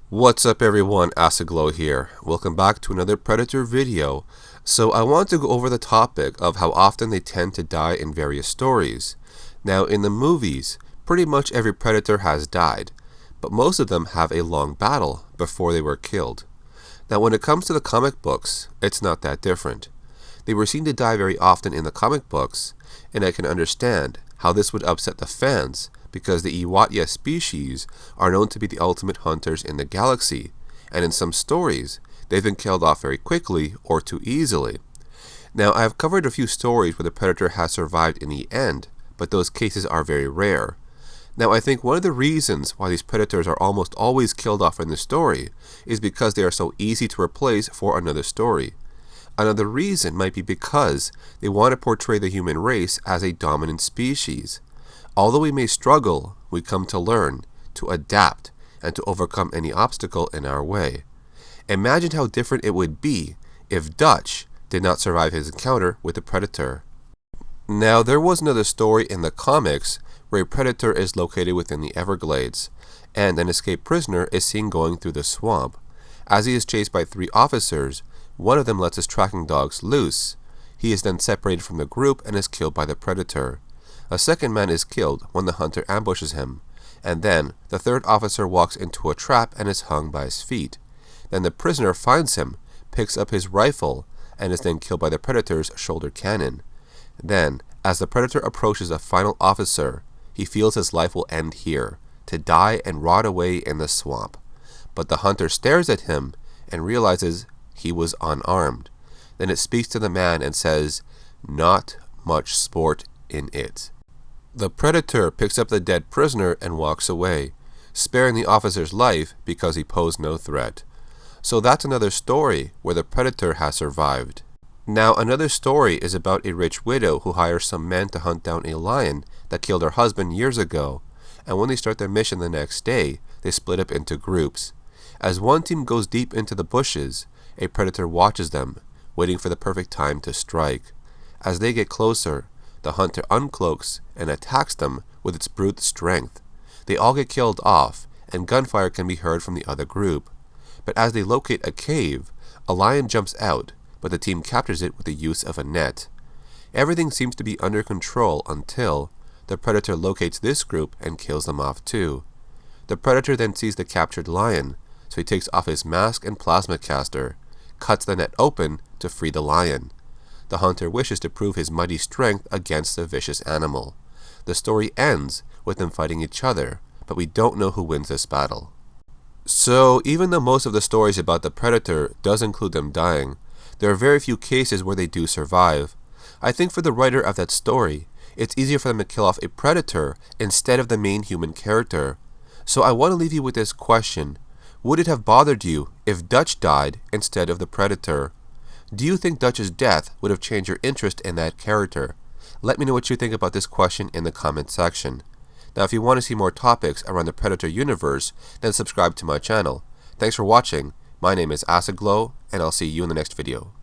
What's up everyone, Acid Glow here. Welcome back to another Predator video. So I want to go over the topic of how often they tend to die in various stories. Now in the movies, pretty much every Predator has died, but most of them have a long battle before they were killed. Now when it comes to the comic books, it's not that different. They were seen to die very often in the comic books, and I can understand how this would upset the fans because the Iwatya species are known to be the ultimate hunters in the galaxy, and in some stories, they've been killed off very quickly or too easily. Now, I have covered a few stories where the Predator has survived in the end, but those cases are very rare. Now, I think one of the reasons why these Predators are almost always killed off in the story is because they are so easy to replace for another story. Another reason might be because they want to portray the human race as a dominant species. Although we may struggle, we come to learn, to adapt, and to overcome any obstacle in our way. Imagine how different it would be if Dutch did not survive his encounter with the Predator. Now, there was another story in the comics where a Predator is located within the Everglades, and an escaped prisoner is seen going through the swamp. As he is chased by 3 officers, one of them lets his tracking dogs loose. He is then separated from the group and is killed by the Predator. A second man is killed when the hunter ambushes him, and then the 3rd officer walks into a trap and is hung by his feet. Then the prisoner finds him, picks up his rifle, and is then killed by the Predator's shoulder cannon. Then, as the Predator approaches a final officer, he feels his life will end here, to die and rot away in the swamp. But the hunter stares at him and realizes he was unarmed. Then it speaks to the man and says, "Not much sport in it." The Predator picks up the dead prisoner and walks away, sparing the officer's life because he posed no threat. So that's another story where the Predator has survived. Now another story is about a rich widow who hires some men to hunt down a lion that killed her husband years ago, and when they start their mission the next day, they split up into groups. As one team goes deep into the bushes, a Predator watches them, waiting for the perfect time to strike. As they get closer, the hunter uncloaks and attacks them with its brute strength. They all get killed off, and gunfire can be heard from the other group. But as they locate a cave, a lion jumps out, but the team captures it with the use of a net. Everything seems to be under control until the Predator locates this group and kills them off too. The Predator then sees the captured lion, so he takes off his mask and plasma caster, cuts the net open to free the lion. The hunter wishes to prove his mighty strength against the vicious animal. The story ends with them fighting each other, but we don't know who wins this battle. So even though most of the stories about the Predator does include them dying, there are very few cases where they do survive. I think for the writer of that story, it's easier for them to kill off a Predator instead of the main human character. So I want to leave you with this question. Would it have bothered you if Dutch died instead of the Predator? Do you think Dutch's death would have changed your interest in that character? Let me know what you think about this question in the comment section. Now if you want to see more topics around the Predator universe, then subscribe to my channel. Thanks for watching. My name is Acid Glow, and I'll see you in the next video.